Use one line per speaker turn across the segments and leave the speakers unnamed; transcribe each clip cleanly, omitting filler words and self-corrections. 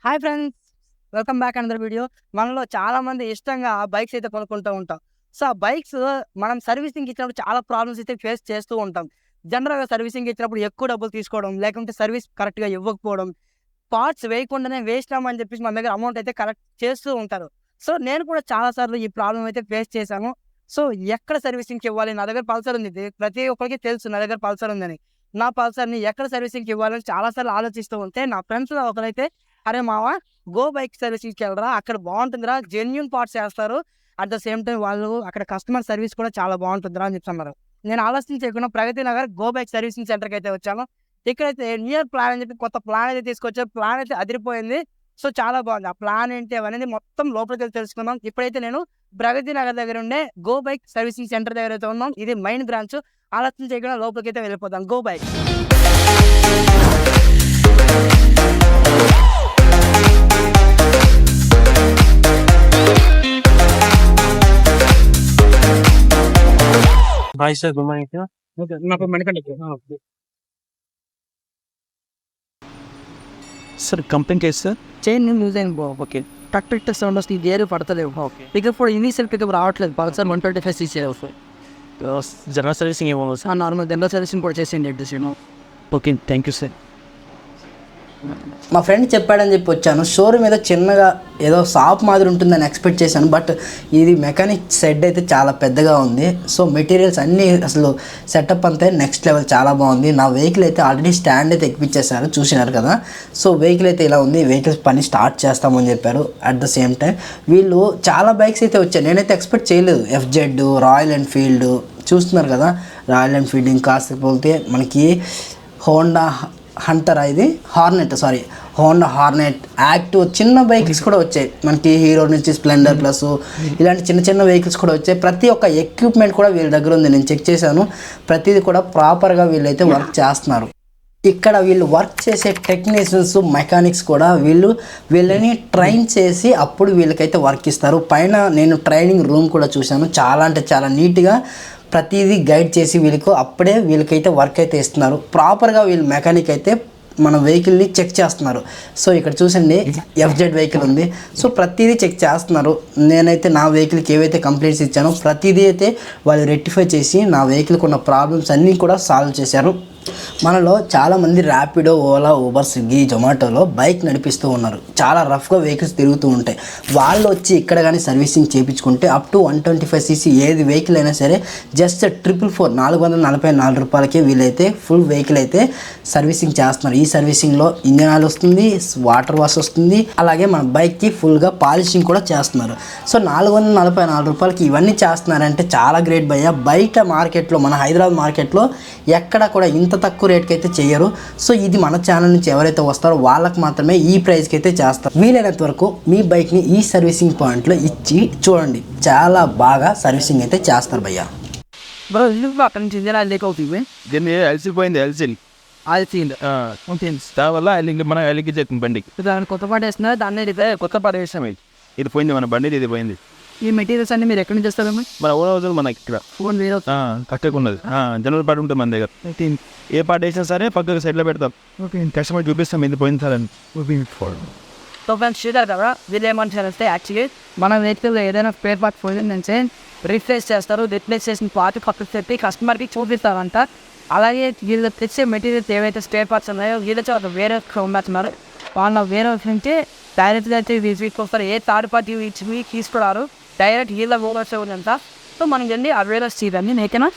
Hi friends, welcome back another video. మనలో చాలామంది ఇష్టంగా బైక్స్ అయితే కొనుక్కుంటూ ఉంటాం. సో, ఆ బైక్స్ మనం సర్వీసింగ్‌కి ఇచ్చినప్పుడు చాలా ప్రాబ్లమ్స్ అయితే ఫేస్ చేస్తూ ఉంటాం. జనరల్‌గా సర్వీసింగ్‌కి ఇచ్చినప్పుడు ఎక్కువ డబ్బులు తీసుకోవడం, లేకుంటే సర్వీస్ కరెక్ట్‌గా ఇవ్వకపోవడం, పార్ట్స్ వేయకుండానే వేసినామని చెప్పేసి మన దగ్గర అమౌంట్ అయితే కలెక్ట్ చేస్తూ ఉంటారు. సో, నేను కూడా చాలా సార్లు ఈ ప్రాబ్లమ్ అయితే ఫేస్ చేశాను. సో, ఎక్కడ సర్వీసింగ్‌కి ఇవ్వాలి? నా దగ్గర పల్సర్ ఉంది. ప్రతి ఒక్కరికి తెలుసు నా దగ్గర పల్సర్ ఉందని. నా పల్సర్‌ని ఎక్కడ సర్వీసింగ్‌కి ఇవ్వాలని చాలా సార్లు ఆలోచిస్తూ ఉంటే, నా ఫ్రెండ్స్‌లో ఒకరైతే "అరే మామ, గో బైక్ సర్వీసింగ్‌కెళ్ళరా, అక్కడ బావుంటుందిరా, జెన్యూన్ పార్ట్స్ ఏస్తారు. అట్ ద సేమ్ టైమ్ వాళ్ళు అక్కడ కస్టమర్ సర్వీస్ కూడా చాలా బావుంటుందిరా" అని చెప్పి అన్నారు. నేను ఆలస్యం చేయకుండా Pragathi Nagar go bike servicing సెంటర్‌కైతే వచ్చాను. ఇక్కడైతే న్యూ ఇయర్ ప్లాన్ అని చెప్పి కొత్త ప్లాన్ అయితే తీసుకొచ్చారు. ప్లాన్ అయితే అదిరిపోయింది. సో, చాలా బాగుంది. ఆ ప్లాన్ ఏంటి అవనేది మొత్తం లోపలికెళ్ళి తెలుసుకుందాం. ఇప్పుడైతే నేను ప్రగతి నగర్ దగ్గర ఉండే గో బైక్ సర్వీసింగ్ సెంటర్ దగ్గర అయితే ఉన్నాం. ఇది మెయిన్ బ్రాంచ్. ఆలస్యం చేయకుండా లోపలికైతే వెళ్ళిపోదాం. Go bike.
Hi sir, good morning sir.
Okay. నా పేరు Manikanta.
Sir, complaint case sir.
Chain loose అయింది బ్రో. ఓకే. టక్ టక్ టక్ సౌండ్ వస్తుంది. గేర్ పడతలేవు.
Okay.
పికప్ కూడా ఇనీషియల్ పికప్ రావట్లేదు. పల్సర్ 125 సీసీ వస్తుంది.
General servicing ఏమో sir.
నార్మల్ జనరల్ సర్వీసింగ్ కూడా చేసేయండి address.
Okay, thank you sir.
మా ఫ్రెండ్ చెప్పాడని చెప్పి వచ్చాను. షోరూమ్ ఏదో చిన్నగా ఏదో షాప్ మాదిరి ఉంటుందని ఎక్స్పెక్ట్ చేశాను. బట్ ఇది మెకానిక్ షెడ్ అయితే చాలా పెద్దగా ఉంది. సో మెటీరియల్స్ అన్నీ అసలు సెటప్ అంతే నెక్స్ట్ లెవెల్, చాలా బాగుంది. నా వెహికల్ అయితే ఆల్రెడీ స్టాండ్ అయితే ఎక్కిపించేశారు, చూసినారు కదా. సో వెహికల్ అయితే ఇలా ఉంది. వెహికల్స్ పని స్టార్ట్ చేస్తామని చెప్పారు. అట్ ద సేమ్ టైం వీళ్ళు చాలా బైక్స్ అయితే వచ్చాయి. నేనైతే ఎక్స్పెక్ట్ చేయలేదు. FZ, రాయల్ ఎన్ఫీల్డ్ చూస్తున్నారు కదా. రాయల్ ఎన్ఫీల్డ్ ఇంకా కాకపోతే మనకి హోండా హంటర్, ఇది హోండా హార్నెట్, యాక్టివ్, చిన్న బైక్స్ కూడా వచ్చాయి మనకి. హీరో నుంచి స్ప్లెండర్ ప్లస్ ఇలాంటి చిన్న చిన్న వెహికల్స్ కూడా వచ్చాయి. ప్రతి ఒక్క ఎక్విప్మెంట్ కూడా వీళ్ళ దగ్గర ఉంది. నేను చెక్ చేశాను. ప్రతిదీ కూడా ప్రాపర్గా వీళ్ళైతే వర్క్ చేస్తున్నారు. ఇక్కడ వీళ్ళు వర్క్ చేసే టెక్నీషియన్స్, మెకానిక్స్ కూడా వీళ్ళని ట్రైన్ చేసి అప్పుడు వీళ్ళకైతే వర్క్ ఇస్తారు. పైన నేను ట్రైనింగ్ రూమ్ కూడా చూశాను. చాలా అంటే చాలా నీట్గా ప్రతిదీ గైడ్ చేసి అప్పుడే వీళ్ళకైతే వర్క్ అయితే ఇస్తున్నారు. ప్రాపర్గా వీళ్ళు మెకానిక్ అయితే మన వెహికల్ని చెక్ చేస్తున్నారు. సో ఇక్కడ చూసండి, FZ వెహికల్ ఉంది. సో ప్రతిదీ చెక్ చేస్తున్నారు. నేనైతే నా వెహికల్కి ఏవైతే కంప్లైంట్స్ ఇచ్చానో ప్రతిదీ అయితే వాళ్ళు రెక్టిఫై చేసి నా వెహికల్కి ఉన్న ప్రాబ్లమ్స్ అన్నీ కూడా సాల్వ్ చేశారు. మనలో చాలామంది ర్యాపిడో, ఓలా, ఊబర్, స్విగ్గీ, జొమాటోలో బైక్ నడిపిస్తూ ఉన్నారు. చాలా రఫ్గా వెహికల్స్ తిరుగుతూ ఉంటాయి. వాళ్ళు వచ్చి ఇక్కడ కానీ సర్వీసింగ్ చేయించుకుంటే అప్ టు 125 సీసీ ఏది వెహికల్ అయినా సరే జస్ట్ 444 రూపాయలకే వీళ్ళైతే ఫుల్ వెహికల్ అయితే సర్వీసింగ్ చేస్తున్నారు. ఈ సర్వీసింగ్లో ఇంజన్ ఆయిల్ వస్తుంది, వాటర్ వాష్ వస్తుంది, అలాగే మన బైక్కి ఫుల్గా పాలిషింగ్ కూడా చేస్తున్నారు. సో 444 రూపాయలకి ఇవన్నీ చేస్తున్నారంటే చాలా గ్రేట్ భయ్య. బయట మార్కెట్లో, మన హైదరాబాద్ మార్కెట్లో ఎక్కడ కూడా ఇంత తక్కువ రేట్కి అయితే చేయరు. సో ఇది మన ఛానల్ నుంచి ఎవరైతే వస్తారో వాళ్ళకి మాత్రమే ఈ ప్రైస్కి అయితే చేస్తారు. వీలైనంత వరకు మీ బైక్ని ఈ సర్వీసింగ్ పాయింట్లో ఇచ్చి చూడండి, చాలా బాగా సర్వీసింగ్ అయితే చేస్తారు భయ్య.
బ్రో, ఎందుకు అక్కడ నుంచి ఇంజన్ ఆయిల్ లీక్ అవుతుంది?
దీన్ని ఎల్సిపోయింది, దానివల్ల మన ఎల్కి చెప్తుంది బండికి.
దాన్ని కొత్త పాట వేస్తున్నా, దాన్ని
కొత్త పాట వేసాం. ఇది పోయింది, మన బండి ఇది పోయింది.
ఈ మెటీరియల్స్ అన్ని మీరు ఎక్కడి నుంచి వస్తారమ్మా?
మన ఓన్ హౌస్ మనకి ఇక్కడ
ఫోన్ వేరే
పక్కకు ఉన్నది. జనరల్ పార్ట్ ఉంటుంది మన దగ్గర. ఏ పార్ట్ వేసినా సరే పక్కకు సైడ్లో పెడతాం.
ఓకే.
కస్టమర్ చూపిస్తాం ఇది పోయింది సార్ అని.
సో ఫ్రెండ్స్, చూడాలి కదా, వీళ్ళు ఏమంటారు అంటే యాక్చువల్లీ మన వెహికల్ ఏదైనా స్పేర్ పార్ట్ పోయిందంటే రీప్లేస్ చేస్తారు. రీప్లేస్ చేసిన పార్ట్ పక్కకు చెప్పి కస్టమర్కి చూపిస్తారంట. అలాగే వీళ్ళు తెచ్చే మెటీరియల్స్ ఏవైతే స్పేర్ పార్ట్స్ ఉన్నాయో వీళ్ళతో ఒక వేరే ఉంటున్నారు. వాళ్ళ వేరే నుంచి డైరెక్ట్గా అయితే తీసుకొస్తారు. ఏ థర్డ్ పార్టీ ఇచ్చి తీసుకురారు, డైరెక్ట్ వీళ్ళ ఓవర్స్ ఉందంట. సో మనం వెళ్ళి ఆ వేరే తీరండి నేకేనా.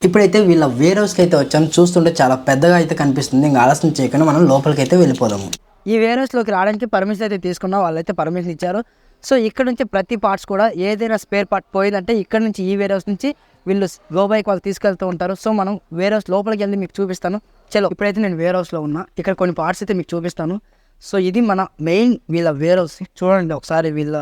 ఇప్పుడైతే వీళ్ళ వేర్ హౌస్కి అయితే వచ్చాను. చూస్తుంటే చాలా పెద్దగా అయితే కనిపిస్తుంది. ఇంకా ఆలస్యం చేయకుండా మనం లోపలికి అయితే వెళ్ళిపోదాము.
ఈ వేర్ హౌస్లోకి రావడానికి పర్మిషన్ అయితే తీసుకున్నాం. వాళ్ళైతే పర్మిషన్ ఇచ్చారు. సో ఇక్కడ నుంచి ప్రతి పార్ట్స్ కూడా ఏదైనా స్పేర్ పార్ట్ పోయిందంటే ఇక్కడ నుంచి ఈ వేర్ హౌస్ నుంచి వీళ్ళు గో బైక్ వాళ్ళు తీసుకెళ్తూ ఉంటారు. సో మనం వేర్ హౌస్ లోపలికి వెళ్ళి మీకు చూపిస్తాను. చలో, ఇప్పుడైతే నేను వేర్ హౌస్లో ఉన్నా. ఇక్కడ కొన్ని పార్ట్స్ అయితే మీకు చూపిస్తాను. సో ఇది మన మెయిన్ వీళ్ళ వేర్ హౌస్. చూడండి ఒకసారి, వీళ్ళ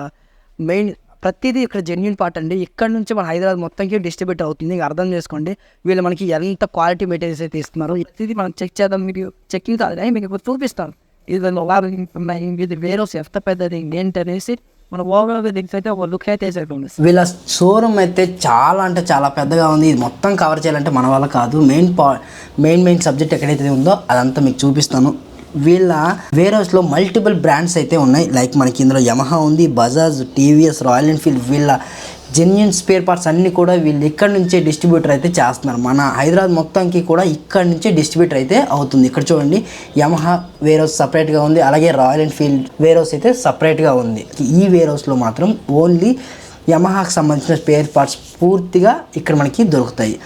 మెయిన్ ప్రతిదీ ఇక్కడ జెన్యూన్ పార్ట్ అండి. ఇక్కడ నుంచి మన హైదరాబాద్ మొత్తంకి డిస్ట్రిబ్యూట్ అవుతుంది. ఇంకా అర్థం చేసుకోండి వీళ్ళు మనకి ఎంత క్వాలిటీ మెటీరియల్స్ అయితే ఇస్తున్నారు. ఇది మనం చెక్ చేద్దాం. మీకు చెక్కింగ్ కాదు, మీకు ఇప్పుడు చూపిస్తాను. ఇది వేర్ హౌస్ ఎంత పెద్దది ఏంటనేసి మన ఓవరాల్ అయితే ఒక లుక్ అయితే వేసేస్తుంది.
వీళ్ళ షోరూమ్ అయితే చాలా అంటే చాలా పెద్దగా ఉంది. ఇది మొత్తం కవర్ చేయాలంటే మన వల్ల కాదు. మెయిన్ సబ్జెక్ట్ ఎక్కడైతే ఉందో అదంతా మీకు చూపిస్తాను. వీళ్ళ వేర్ హౌస్లో మల్టిపుల్ బ్రాండ్స్ అయితే ఉన్నాయి. లైక్ మనకి ఇందులో యమహా ఉంది, బజాజ్, టీవీఎస్, రాయల్ ఎన్ఫీల్డ్. వీళ్ళ జెన్యున్ స్పేర్ పార్ట్స్ అన్నీ కూడా వీళ్ళు ఇక్కడ నుంచే డిస్ట్రిబ్యూటర్ అయితే చేస్తున్నారు. మన హైదరాబాద్ మొత్తానికి కూడా ఇక్కడ నుంచే డిస్ట్రిబ్యూటర్ అయితే అవుతుంది. ఇక్కడ చూడండి యమహా వేర్ హౌస్ సపరేట్గా ఉంది, అలాగే రాయల్ ఎన్ఫీల్డ్ వేర్ హౌస్ అయితే సపరేట్గా ఉంది. ఈ వేర్ హౌస్లో మాత్రం ఓన్లీ యమహాకి సంబంధించిన స్పేర్ పార్ట్స్ పూర్తిగా ఇక్కడ మనకి దొరుకుతాయి.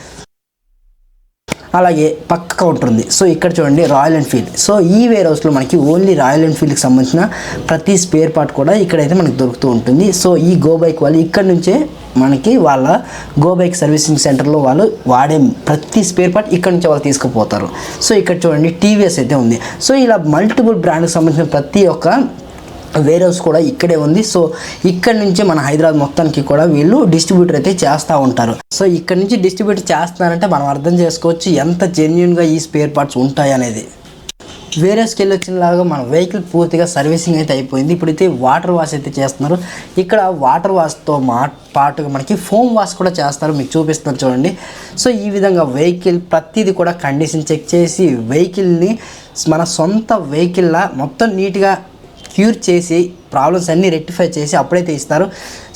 అలాగే పక్క కౌంటర్ ఉంది. సో ఇక్కడ చూడండి రాయల్ ఎన్ఫీల్డ్. సో ఈ వేర్ హౌస్లో మనకి ఓన్లీ రాయల్ ఎన్ఫీల్డ్కి సంబంధించిన ప్రతి స్పేర్ పార్ట్ కూడా ఇక్కడైతే మనకి దొరుకుతూ ఉంటుంది. సో ఈ గోబైక్ వాళ్ళు ఇక్కడ నుంచే మనకి వాళ్ళ గోబైక్ సర్వీసింగ్ సెంటర్లో వాళ్ళు వాడే ప్రతి స్పేర్ పార్ట్ ఇక్కడ నుంచి వాళ్ళు తీసుకుపోతారు. సో ఇక్కడ చూడండి టీవీఎస్ అయితే ఉంది. సో ఇలా మల్టిపుల్ బ్రాండ్కి సంబంధించిన ప్రతి ఒక్క వేర్ హౌస్ కూడా ఇక్కడే ఉంది. సో ఇక్కడ నుంచి మన హైదరాబాద్ మొత్తానికి కూడా వీళ్ళు డిస్ట్రిబ్యూటర్ అయితే చేస్తూ ఉంటారు. సో ఇక్కడ నుంచి డిస్ట్రిబ్యూటర్ చేస్తున్నారంటే మనం అర్థం చేసుకోవచ్చు ఎంత జెన్యున్గా ఈ స్పేర్ పార్ట్స్ ఉంటాయి అనేది. వేరే స్కెల్ వచ్చినలాగా మన వెహికల్ పూర్తిగా సర్వీసింగ్ అయితే అయిపోయింది. ఇప్పుడైతే వాటర్ వాష్ అయితే చేస్తున్నారు. ఇక్కడ వాటర్ వాష్తో పాటుగా మనకి ఫోమ్ వాష్ కూడా చేస్తారు. మీకు చూపిస్తాను చూడండి. సో ఈ విధంగా వెహికల్ ప్రతిదీ కూడా కండిషన్ చెక్ చేసి వెహికల్ని మన సొంత వెహికల్లా మొత్తం నీట్గా క్యూర్ చేసి ప్రాబ్లమ్స్ అన్నీ రెక్టిఫై చేసి అప్పుడైతే ఇస్తారు.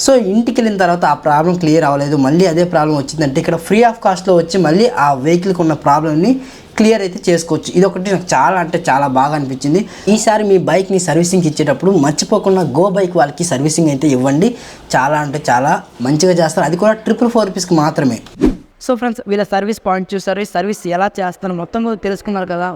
సో ఇంటికి వెళ్ళిన తర్వాత ఆ ప్రాబ్లం క్లియర్ అవ్వలేదు, మళ్ళీ అదే ప్రాబ్లం వచ్చిందంటే ఇక్కడ ఫ్రీ ఆఫ్ కాస్ట్లో వచ్చి మళ్ళీ ఆ వెహికల్కి ఉన్న ప్రాబ్లమ్ని క్లియర్ అయితే చేసుకోవచ్చు. ఇది ఒకటి నాకు చాలా అంటే చాలా బాగా అనిపించింది. ఈసారి మీ బైక్ని సర్వీసింగ్ ఇచ్చేటప్పుడు మర్చిపోకుండా గో బైక్ వాళ్ళకి సర్వీసింగ్ అయితే ఇవ్వండి. చాలా అంటే చాలా మంచిగా చేస్తారు. అది కూడా 444 రూపీస్కి మాత్రమే.
సో ఫ్రెండ్స్, వీళ్ళ సర్వీస్ పాయింట్ చూసారు, సర్వీస్ ఎలా చేస్తారో మొత్తం కూడా తెలుసుకున్నారు కదా.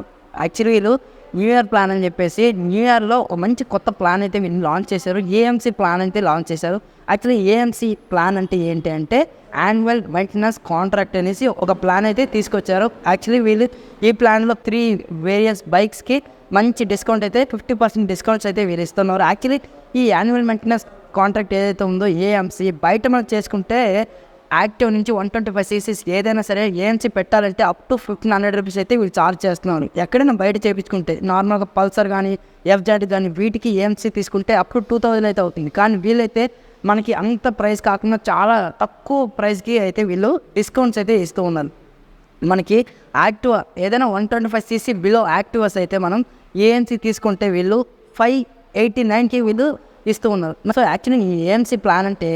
యాక్చువల్లీ వీళ్ళు న్యూ ఇయర్ ప్లాన్ అని చెప్పేసి న్యూ ఇయర్లో ఒక మంచి కొత్త ప్లాన్ అయితే వీళ్ళు లాంచ్ చేశారు. ఏఎంసీ ప్లాన్ అయితే లాంచ్ చేశారు. యాక్చువల్లీ ఏఎంసీ ప్లాన్ అంటే ఏంటి అంటే యాన్యువల్ మెయింటెనెన్స్ కాంట్రాక్ట్ అనేసి ఒక ప్లాన్ అయితే తీసుకొచ్చారు. యాక్చువల్లీ వీళ్ళు ఈ ప్లాన్లో 3 వేరియస్ బైక్స్కి మంచి డిస్కౌంట్ అయితే 50% డిస్కౌంట్స్ అయితే వీళ్ళు ఇస్తున్నారు. యాక్చువల్లీ ఈ యాన్యువల్ మెయింటెనెన్స్ కాంట్రాక్ట్ ఏదైతే ఉందో ఏఎంసీ బయట మనం చేసుకుంటే యాక్టివ్ నుంచి 125cc ఏదైనా సరే ఏఎంసీ పెట్టాలంటే అప్ టు 1500 రూపీస్ అయితే వీళ్ళు ఛార్జ్ చేస్తున్నారు. ఎక్కడైనా బయట చేయించుకుంటే నార్మల్గా పల్సర్ కానీ ఎఫ్జెడ్ కానీ వీటికి ఏఎంసీ తీసుకుంటే అప్ టు 2000 అయితే అవుతుంది. కానీ వీళ్ళైతే మనకి అంత ప్రైస్ కాకుండా చాలా తక్కువ ప్రైస్కి అయితే వీళ్ళు డిస్కౌంట్స్ అయితే ఇస్తూ ఉన్నారు. మనకి యాక్టివా ఏదైనా 125cc బిలో యాక్టివాస్ అయితే మనం ఏఎంసీ తీసుకుంటే వీళ్ళు 589కి వీళ్ళు ఇస్తూ ఉన్నారు. సో యాక్చువల్లీ ఈ ఏఎంసీ ప్లాన్ అంటే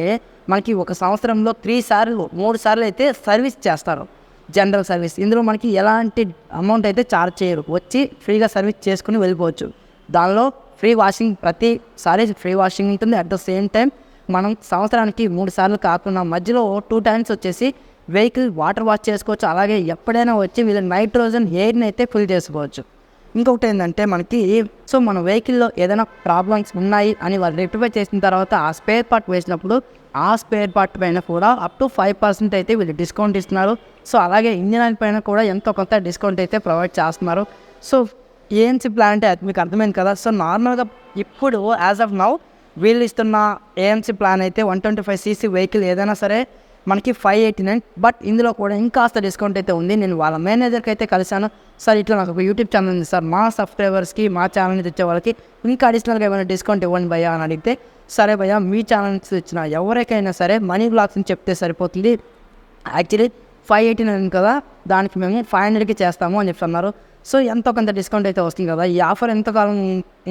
మనకి ఒక సంవత్సరంలో 3 సార్లు అయితే సర్వీస్ చేస్తారు, జనరల్ సర్వీస్. ఇందులో మనకి ఎలాంటి అమౌంట్ అయితే ఛార్జ్ చేయరు, వచ్చి ఫ్రీగా సర్వీస్ చేసుకుని వెళ్ళిపోవచ్చు. దానిలో ఫ్రీ వాషింగ్ ప్రతిసారి ఫ్రీ వాషింగ్ ఉంటుంది. అట్ ద సేమ్ టైం మనం సంవత్సరానికి 3 సార్లు కాకుండా మధ్యలో 2 టైమ్స్ వచ్చేసి వెహికల్ వాటర్ వాష్ చేసుకోవచ్చు. అలాగే ఎప్పుడైనా వచ్చి వీళ్ళు నైట్రోజన్ ఎయిర్ని అయితే ఫిల్ చేసుకోవచ్చు. ఇంకొకటి ఏంటంటే మనకి సో మన వెహికల్లో ఏదైనా ప్రాబ్లమ్స్ ఉన్నాయి అని వాళ్ళు రెక్టిఫై చేసిన తర్వాత ఆ స్పేర్ పార్ట్ వేసినప్పుడు ఆ స్పేర్ పార్ట్ పైన కూడా అప్ టు 5% అయితే వీళ్ళు డిస్కౌంట్ ఇస్తున్నారు. సో అలాగే ఇంజిన్ ఆయిల్ పైన కూడా ఎంతో కొంత డిస్కౌంట్ అయితే ప్రొవైడ్ చేస్తున్నారు. సో ఏఎంసీ ప్లాన్ అంటే అది మీకు అర్థమైంది కదా. సో నార్మల్గా ఇప్పుడు యాజ్ ఆఫ్ నౌ వీళ్ళు ఇస్తున్న ఏఎంసీ ప్లాన్ అయితే 125cc వెహికల్ ఏదైనా సరే మనకి 589. బట్ ఇందులో కూడా ఇంకాస్త డిస్కౌంట్ అయితే ఉంది. నేను వాళ్ళ మేనేజర్కి అయితే కలిశాను. సార్ ఇట్లా నాకు ఒక యూట్యూబ్ ఛానల్ ఉంది సార్, మా సబ్స్క్రైబర్స్కి మా ఛానల్ని తెచ్చే వాళ్ళకి ఇంకా అడిషనల్గా ఏమైనా డిస్కౌంట్ ఇవ్వండి భయ్యా అని అడిగితే, సరే భయ్యా మీ ఛానల్స్ ఇచ్చిన ఎవరికైనా సరే మనీ బ్లాగ్స్ అని చెప్తే సరిపోతుంది. యాక్చువల్లీ 589 కదా, దానికి మేము 500కి చేస్తాము అని చెప్తున్నారు. సో ఎంతో కొంత డిస్కౌంట్ అయితే వస్తుంది కదా. ఈ ఆఫర్ ఎంతకాలం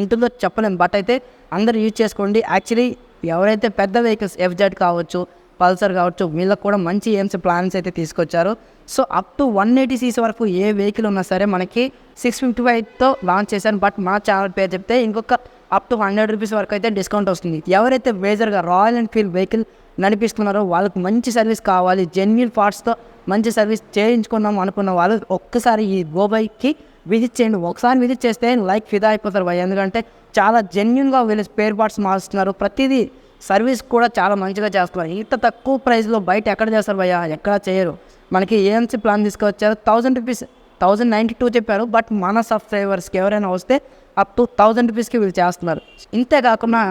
ఉంటుందో చెప్పలేము, బట్ అయితే అందరూ యూజ్ చేసుకోండి. యాక్చువల్లీ ఎవరైతే పెద్ద వెహికల్స్ ఎఫ్జెడ్ కావచ్చు, పల్సర్ కావచ్చు, వీళ్ళకి కూడా మంచి ఏఎంసీ ప్లాన్స్ అయితే తీసుకొచ్చారు. సో అప్ టు 180cc వరకు ఏ వెహికల్ ఉన్నా సరే మనకి 655తో లాంచ్ చేశారు. బట్ మా ఛానల్ పేరు చెప్తే ఇంకొక అప్ టు 100 రూపీస్ వరకు అయితే డిస్కౌంట్ వస్తుంది. ఎవరైతే మేజర్గా రాయల్ ఎన్ఫీల్డ్ వెహికల్ నడిపిస్తున్నారో వాళ్ళకి మంచి సర్వీస్ కావాలి, జెన్యున్ పార్ట్స్తో మంచి సర్వీస్ చేయించుకుందాం అనుకున్న వాళ్ళు ఒక్కసారి ఈ గోబైక్కి విజిట్ చేయండి. ఒకసారి విజిట్ చేస్తే లైక్ ఫిదా అయిపోతారు భయ్య. ఎందుకంటే చాలా జెన్యున్గా వీళ్ళు స్పేర్ పార్ట్స్ మారుస్తున్నారు, ప్రతిదీ సర్వీస్ కూడా చాలా మంచిగా చేస్తున్నారు. ఇంత తక్కువ ప్రైస్లో బయట ఎక్కడ చేస్తారు భయ్య, ఎక్కడ చేయరు. మనకి ఏఎంసీ ప్లాన్ తీసుకొచ్చారు 1000 రూపీస్, 1092 చెప్పారు. బట్ మన సబ్స్క్రైబర్స్కి ఎవరైనా వస్తే అప్ టు 1000 రూపీస్కి వీళ్ళు చేస్తున్నారు. ఇంతే కాకుండా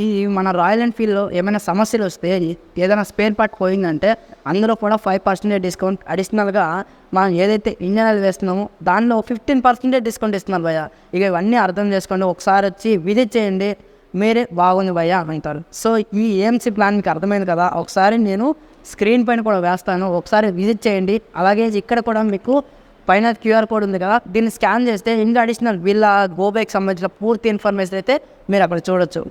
ఈ మన రాయల్ ఎన్ఫీల్డ్లో ఏమైనా సమస్యలు వస్తే ఏదైనా స్పేర్ పార్ట్ పోయిందంటే అందులో కూడా 5% డిస్కౌంట్ అడిషనల్గా మనం ఏదైతే ఇంజన్ ఆయిల్ వేస్తున్నామో దానిలో 15% డిస్కౌంట్ ఇస్తున్నారు భయ్య. ఇక ఇవన్నీ అర్థం చేసుకోండి, ఒకసారి వచ్చి విజిట్ చేయండి, మీరే బాగుంది భయ్య అంటారు. సో ఈ ఏఎంసీ ప్లాన్ మీకు అర్థమైంది కదా. ఒకసారి నేను స్క్రీన్ పైన కూడా వేస్తాను, ఒకసారి విజిట్ చేయండి. అలాగే ఇక్కడ కూడా మీకు పైన క్యూఆర్ కోడ్ ఉంది కదా, దీన్ని స్కాన్ చేస్తే ఇంకా అడిషనల్ వీళ్ళ గోబైక్ సంబంధించిన పూర్తి ఇన్ఫర్మేషన్ అయితే మీరు అక్కడ చూడొచ్చు.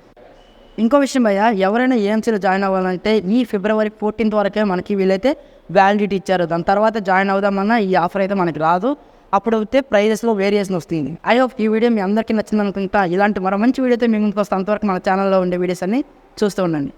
ఇంకో విషయం భయ్య, ఎవరైనా ఏఎంసీలో జాయిన్ అవ్వాలంటే ఈ February 14th వరకే మనకి వీళ్ళైతే వ్యాలిడిటీ ఇచ్చారు. దాని తర్వాత జాయిన్ అవుదామన్నా ఈ ఆఫర్ అయితే మనకి రాదు. అప్పుడు అయితే ప్రైజెస్లో వేరియేషన్ వస్తుంది. ఐ హోప్ ఈ వీడియో మీ అందరికీ నచ్చింది అనుకుంటా. ఇలాంటి మరో మంచి వీడియోతో మీ ముందుకు వస్తే అంతవరకు మన ఛానల్లో ఉండే వీడియోస్ అన్ని చూస్తూ ఉండండి.